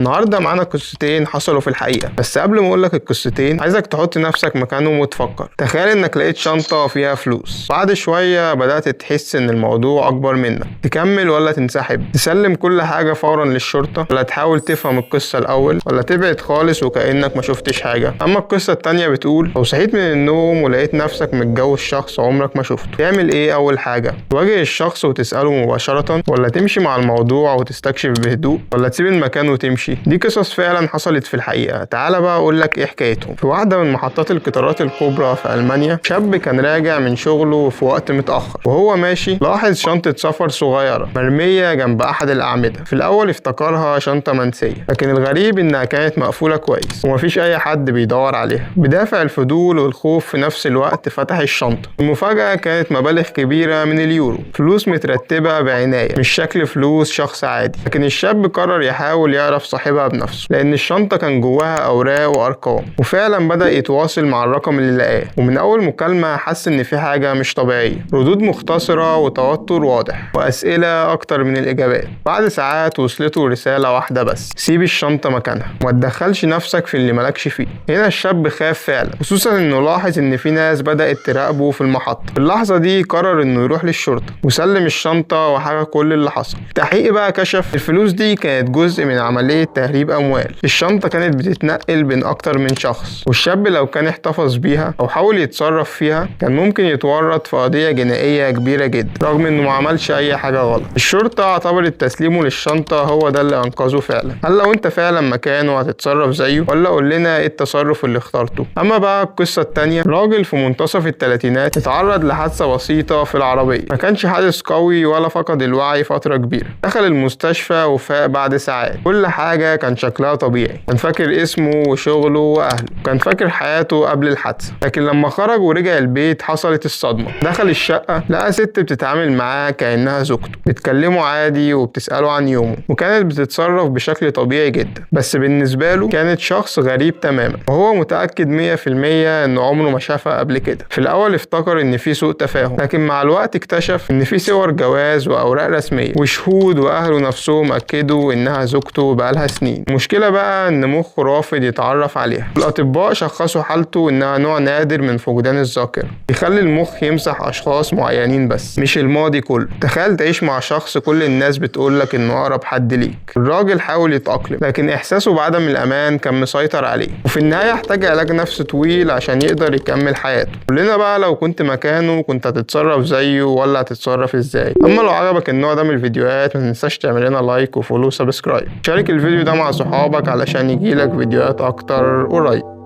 النهارده معانا قصتين حصلوا في الحقيقة، بس قبل ما اقولك القصتين عايزك تحط نفسك مكانهم وتفكر. تخيل انك لقيت شنطة فيها فلوس، بعد شوية بدأت تحس ان الموضوع اكبر منك. تكمل ولا تنسحب؟ تسلم كل حاجة فورا للشرطة، ولا تحاول تفهم القصة الاول، ولا تبعد خالص وكأنك ما شفتش حاجة؟ اما القصة التانية بتقول لو صحيت من النوم ولقيت نفسك متجوز شخص عمرك ما شفته، تعمل ايه اول حاجة؟ تواجه الشخص وتسأله مباشرة، ولا تمشي مع الموضوع وتستكشف بهدوء، ولا تسيب المكان وتمشي؟ دي قصص فعلا حصلت في الحقيقة. تعال بقى اقول لك ايه حكايتهم. في واحدة من محطات القطارات الكبرى في ألمانيا، شاب كان راجع من شغله في وقت متأخر، وهو ماشي لاحظ شنطة سفر صغيرة مرمية جنب أحد الأعمدة. في الأول افتكرها شنطة منسية، لكن الغريب إنها كانت مقفولة كويس ومفيش أي حد بيدور عليها. بدافع الفضول والخوف في نفس الوقت فتح الشنطة. المفاجأة كانت مبالغ كبيرة من اليورو، فلوس مترتبة بعناية مش شكل فلوس شخص عادي. لكن الشاب قرر يحاول يعرف صاحبها بنفسه، لأن الشنطة كان جواها أوراق وأرقام، وفعلا بدأ يتواصل مع الرقم اللي لقاه. ومن أول مكالمة حس إن في حاجة مش طبيعية، ردود مختصرة وتوتر واضح وأسئلة أكتر من الإجابات. بعد ساعات وصلته رسالة واحدة بس: سيب الشنطة مكانها وما تدخلش نفسك في اللي مالكش فيه. هنا الشاب خاف فعلا، خصوصا إنه لاحظ إن في ناس بدأت تراقبه في المحطة. في اللحظة دي قرر إنه يروح للشرطة وسلم الشنطة وحكى كل اللي حصل. التحقيق بقى كشف الفلوس دي كانت جزء من عملية تهريب أموال. الشنطة كانت بتتنقل بين أكتر من شخص، والشاب لو كان احتفظ بيها أو حاول يتصرف فيها كان ممكن يتورط في قضية جنائية كبيرة جدا، رغم إنه ما عملش أي حاجة غلط. الشرطة اعتبرت تسليمه للشنطة هو ده اللي أنقذه فعلا. هل لو أنت فعلا مكانه هتتصرف زيه، ولا قول لنا إيه التصرف اللي اخترته؟ أما بقى القصة التانية، راجل في منتصف الثلاثينات اتعرض لحادثة بسيطة في العربية. ما كانش حادث قوي ولا فقد الوعي فترة كبيرة. دخل المستشفى وفاق بعد ساعات. كل حاجة كان شكلها طبيعي، كان فاكر اسمه وشغله وأهله، كان فاكر حياته قبل الحادثة. لكن لما خرج ورجع البيت حصلت الصدمة. دخل الشقة لقى ست بتتعامل معاه كأنها زوجته، بتكلمه عادي وبتسأله عن يومه، وكانت بتتصرف بشكل طبيعي جدا. بس بالنسبة له كانت شخص غريب تماما، وهو متأكد 100% إن عمره ما شافها قبل كده. في الأول افتكر إن في سوء تفاهم، لكن مع الوقت اكتشف إن في صور جواز وأوراق رسمية وشهود، وأهله نفسهم أكدوا إنها زوجته بقالها سنين. المشكلة بقى إن مخه رافض يتعرف عليها. الأطباء شخصوا حالته إنها نوع نادر من فقدان الذاكرة، بيخلي المخ يمسح أشخاص معينين بس مش الماضي كله. تخيل تعيش مع شخص كل الناس بتقولك إنه أقرب حد ليك. الراجل حاول يتأقلم، لكن إحساسه بعدم الأمان كان مسيطر عليه، وفي النهاية احتاج علاج نفسي طويل عشان يقدر يكمل حياته. قولنا بقى لو كنت مكانه كنت هتتصرف زيه ولا هتتصرف إزاي؟ أما لو عجبك النوع ده من الفيديوهات ما تنساش تعمل لنا لايك وفولو وسبسكرايب. شارك الفيديو ده مع صحابك علشان يجيلك فيديوهات أكتر قريب.